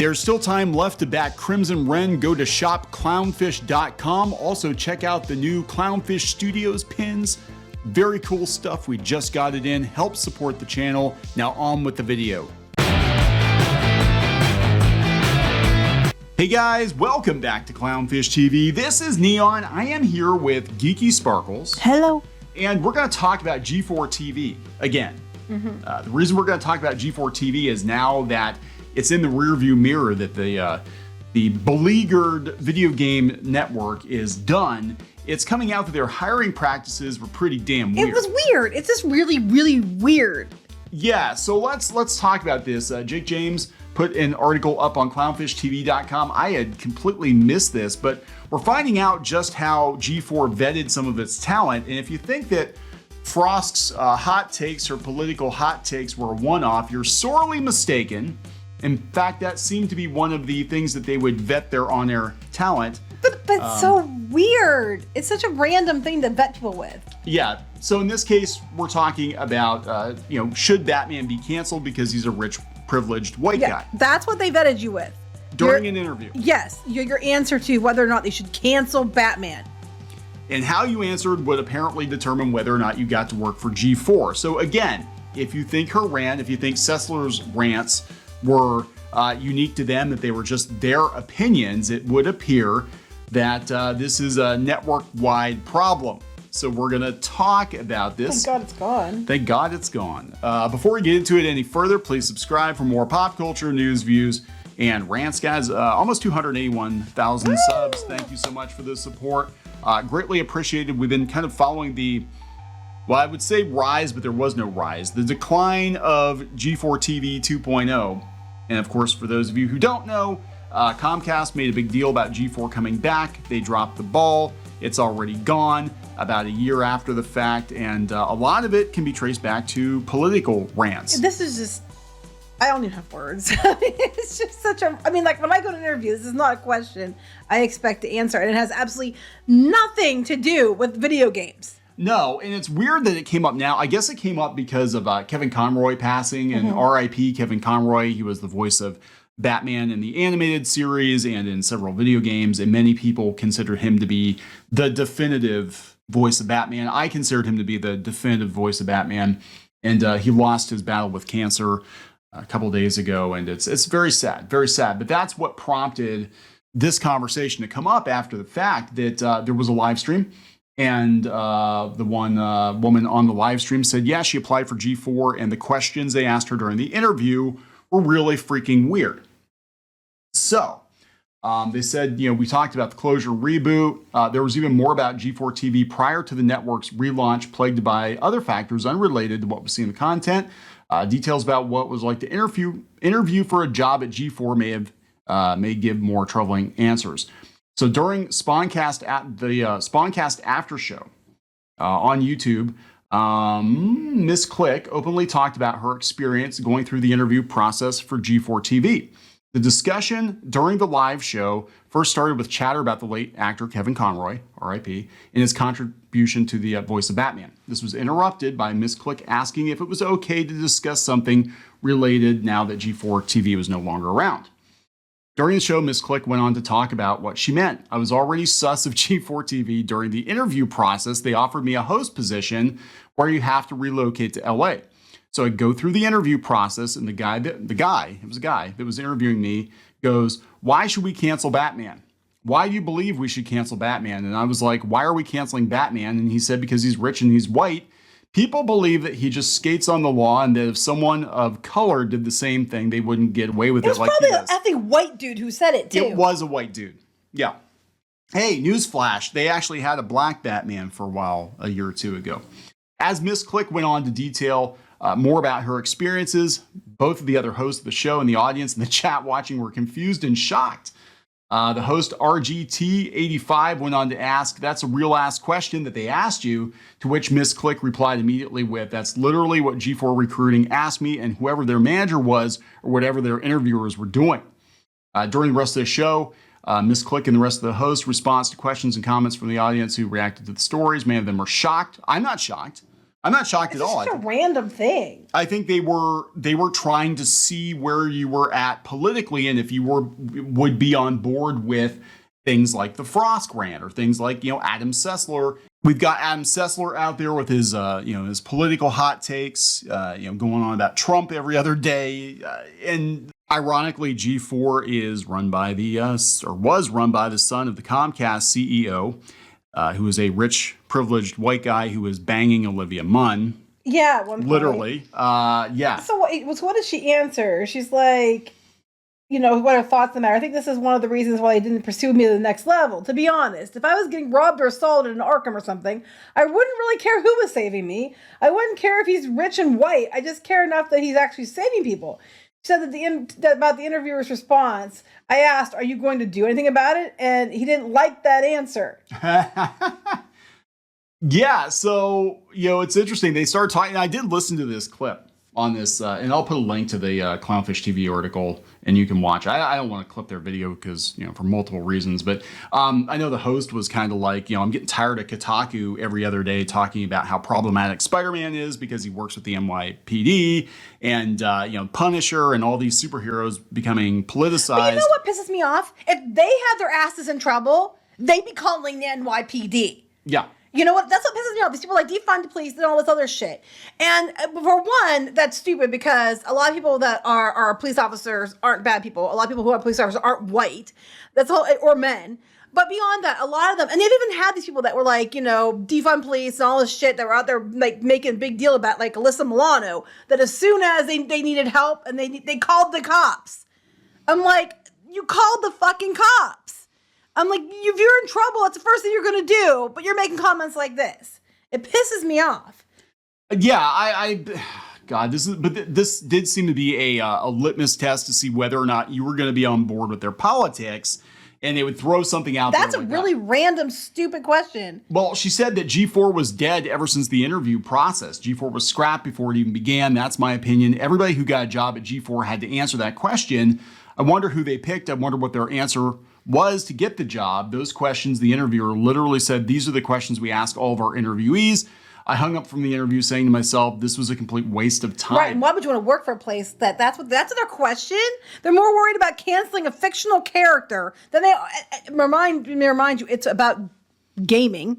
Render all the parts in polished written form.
There's still time left to back Crimson Wren. Go to shopclownfish.com. Also check out the new Clownfish Studios pins. Very cool stuff. We just got it in. Help support the channel. Now on with the video. Hey guys, welcome back to Clownfish TV. This is Neon. I am here with Geeky Sparkles. Hello. And we're going to talk about G4TV again. The reason we're going to talk about G4TV is now that it's in the rearview mirror that the beleaguered video game network is done. It's coming out that their hiring practices were pretty damn weird. It was weird. It's just really, really weird. Yeah, so let's talk about this. Jake James put an article up on clownfishtv.com. I had completely missed this, but we're finding out just how G4 vetted some of its talent. And if you think that Frosk's hot takes or political hot takes were a one-off, you're sorely mistaken. In fact, that seemed to be one of the things that they would vet their on-air talent. But so weird. It's such a random thing to vet people with. Yeah. So in this case, we're talking about, should Batman be canceled because he's a rich, privileged white guy? That's what they vetted you with. During an interview. Yes. Your answer to whether or not they should cancel Batman. And how you answered would apparently determine whether or not you got to work for G4. So again, if you think her rant, if you think Sessler's rants were unique to them, that they were just their opinions, it would appear that this is a network-wide problem. So we're going to talk about this. Thank God it's gone. Thank God it's gone. Before we get into it any further, please subscribe for more pop culture news, views, and rants. Guys, almost 281,000 subs. Thank you so much for the support. Greatly appreciated. We've been kind of following the, well, I would say rise, but there was no rise. The decline of G4TV 2.0. And of course, for those of you who don't know, Comcast made a big deal about G4 coming back. They dropped the ball. It's already gone about a year after the fact. And a lot of it can be traced back to political rants. This is just, I don't even have words. It's just such a, like when I go to an interview, this is not a question I expect to answer. And it has absolutely nothing to do with video games. No, and it's weird that it came up now. I guess it came up because of Kevin Conroy passing, and RIP Kevin Conroy. He was the voice of Batman in the animated series and in several video games, and many people consider him to be the definitive voice of Batman. I considered him to be the definitive voice of Batman, and he lost his battle with cancer a couple of days ago, and it's very sad, very sad. But that's what prompted this conversation to come up after the fact that there was a live stream. And the one woman on the live stream said, yeah, she applied for G4, and the questions they asked her during the interview were really freaking weird. So they said, we talked about the closure reboot. There was even more about G4 TV prior to the network's relaunch, plagued by other factors unrelated to what was seen in the content. Details about what it was like to interview for a job at G4 may give more troubling answers. So during Spawncast at the Spawncast after show on YouTube, Miss Click openly talked about her experience going through the interview process for G4 TV. The discussion during the live show first started with chatter about the late actor Kevin Conroy, RIP, and his contribution to the voice of Batman. This was interrupted by Miss Click asking if it was okay to discuss something related now that G4 TV was no longer around. During the show, Miss Click went on to talk about what she meant. I was already sus of G4 TV. During the interview process, they offered me a host position where you have to relocate to LA. So I go through the interview process, and it was a guy that was interviewing me, goes, why should we cancel Batman? Why do you believe we should cancel Batman? And I was like, why are we canceling Batman? And he said, because he's rich and he's white. People believe that he just skates on the law, and that if someone of color did the same thing, they wouldn't get away with it like he does. It was probably an ethnic white dude who said it, too. It was a white dude. Yeah. Hey, newsflash. They actually had a black Batman for a while, a year or two ago. As Miss Click went on to detail more about her experiences, both of the other hosts of the show and the audience in the chat watching were confused and shocked. The host RGT85 went on to ask, that's a real ass question that they asked you, to which Miss Click replied immediately with, that's literally what G4 Recruiting asked me and whoever their manager was or whatever their interviewers were doing. During the rest of the show, Miss Click and the rest of the hosts' response to questions and comments from the audience who reacted to the stories. Many of them were shocked. I'm not shocked. I'm not shocked at all. It's just a random thing. I think they were trying to see where you were at politically, and if you would be on board with things like the Frosk rant or things like, Adam Sessler. We've got Adam Sessler out there with his, his political hot takes, going on about Trump every other day. And ironically, G4 is run by was run by the son of the Comcast CEO, who is a rich, privileged white guy who is banging Olivia Munn. Yeah, at one point. Literally. Yeah. So what did she answer? She's like, what are thoughts on the matter? I think this is one of the reasons why they didn't pursue me to the next level. To be honest, if I was getting robbed or assaulted in Arkham or something, I wouldn't really care who was saving me. I wouldn't care if he's rich and white. I just care enough that he's actually saving people. She said that about the interviewer's response. I asked, "Are you going to do anything about it?" And he didn't like that answer. Yeah, so it's interesting. They started talking. I did listen to this clip on this, and I'll put a link to the Clownfish TV article, and you can watch. I don't want to clip their video because for multiple reasons, but I know the host was kind of like, I'm getting tired of Kotaku every other day talking about how problematic Spider-Man is because he works with the NYPD, and Punisher and all these superheroes becoming politicized. But you know what pisses me off? If they had their asses in trouble, they'd be calling the NYPD. Yeah. You know what? That's what pisses me off. These people like defund the police and all this other shit. And for one, that's stupid because a lot of people that are police officers aren't bad people. A lot of people who are police officers aren't white. That's all, or men. But beyond that, a lot of them, and they've even had these people that were like, defund police and all this shit that were out there like making a big deal about, like Alyssa Milano, that as soon as they needed help and they called the cops. I'm like, you called the fucking cops. I'm like, if you're in trouble, it's the first thing you're going to do, but you're making comments like this. It pisses me off. Yeah, God, this did seem to be a litmus test to see whether or not you were going to be on board with their politics, and they would throw something out there. That's a really random, stupid question. Well, she said that G4 was dead ever since the interview process. G4 was scrapped before it even began. That's my opinion. Everybody who got a job at G4 had to answer that question. I wonder who they picked. I wonder what their answer was to get the job. Those questions, the interviewer literally said, these are the questions we ask all of our interviewees. I hung up from the interview saying to myself, this was a complete waste of time. Right, and why would you want to work for a place that's their question? They're more worried about canceling a fictional character than they remind you it's about gaming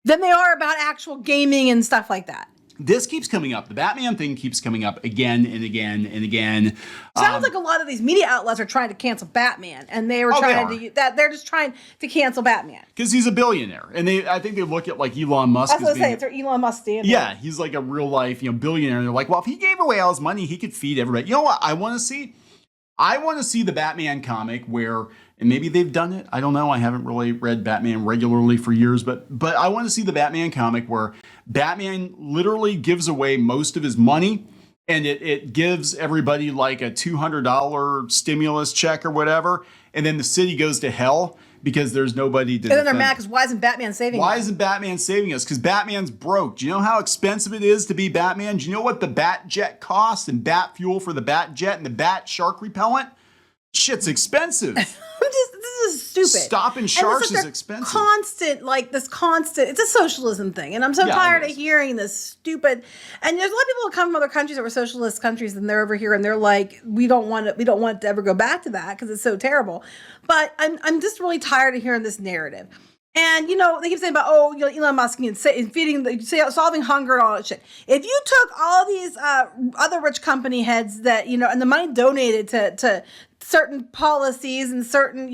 than they are about actual gaming and stuff like that. This keeps coming up. The Batman thing keeps coming up again and again and again. Sounds like a lot of these media outlets are trying to cancel Batman, and they were they're just trying to cancel Batman because he's a billionaire, and I think they look at like Elon Musk. That's what I say. It's their Elon Musk standard. Yeah, he's like a real life billionaire. And they're like, well, if he gave away all his money, he could feed everybody. You know what I want to see? I want to see the Batman comic where, and maybe they've done it. I don't know. I haven't really read Batman regularly for years, but I want to see the Batman comic where Batman literally gives away most of his money, and it gives everybody like a $200 stimulus check or whatever, and then the city goes to hell because there's nobody to. And then they're mad because why isn't Batman saving us? Why isn't Batman saving us? Because Batman's broke. Do you know how expensive it is to be Batman? Do you know what the Bat Jet costs and Bat Fuel for the Bat Jet and the Bat Shark Repellent? Shit's expensive. This is stupid. Stopping sharks is expensive. It's a socialism thing. And I'm so tired of hearing this stupid, and there's a lot of people who come from other countries that were socialist countries, and they're over here and they're like, we don't want it to ever go back to that because it's so terrible. But I'm just really tired of hearing this narrative. And, they keep saying about, Elon Musk and solving hunger and all that shit. If you took all these other rich company heads that, and the money donated to certain policies and certain,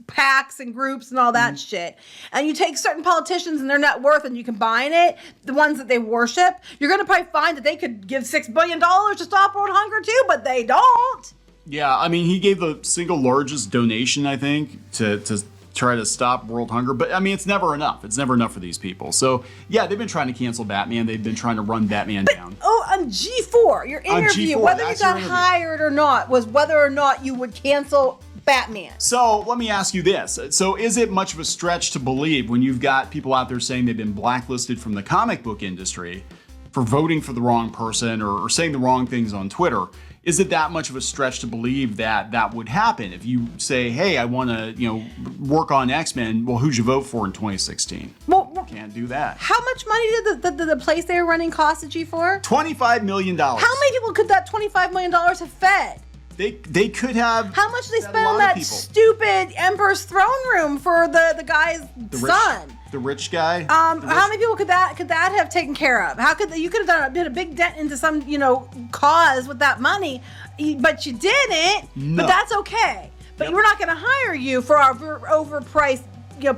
PACs and groups and all that shit, and you take certain politicians and their net worth and you combine it, the ones that they worship, you're going to probably find that they could give $6 billion to stop world hunger too, but they don't. Yeah, I mean, he gave the single largest donation, I think, to try to stop world hunger. But I mean, it's never enough. It's never enough for these people. So yeah, they've been trying to cancel Batman. They've been trying to run Batman down. Oh, on G4, your interview, G4, whether you got hired or not, was whether or not you would cancel Batman. So let me ask you this. So is it much of a stretch to believe when you've got people out there saying they've been blacklisted from the comic book industry for voting for the wrong person or saying the wrong things on Twitter? Is it that much of a stretch to believe that that would happen? If you say, hey, I want to, work on X-Men, well, who'd you vote for in 2016? Well, Can't do that. How much money did the place they were running cost at G4? $25 million. How many people could that $25 million have fed? They could have. How much did they spend on that stupid Emperor's throne room for the guy's son? The rich guy. How many people could that have taken care of? How could you could have done a big dent into some cause with that money, but you didn't. No. But that's okay. But we're not going to hire you for our overpriced,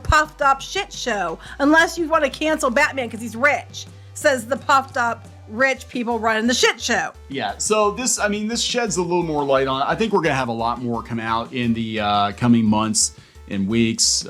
puffed up shit show unless you want to cancel Batman because he's rich. Says the puffed up rich people running the shit show. Yeah, so this sheds a little more light on it. I think we're going to have a lot more come out in the coming months and weeks.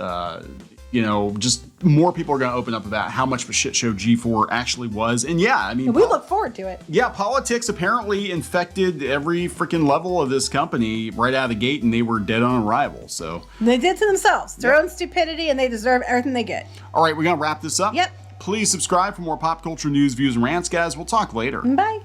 Just more people are going to open up about how much of a shit show G4 actually was. And we look forward to it. Yeah, politics apparently infected every freaking level of this company right out of the gate, and they were dead on arrival. So they did to themselves. Their own stupidity, and they deserve everything they get. All right, we're going to wrap this up. Yep. Please subscribe for more pop culture news, views, and rants, guys. We'll talk later. Bye.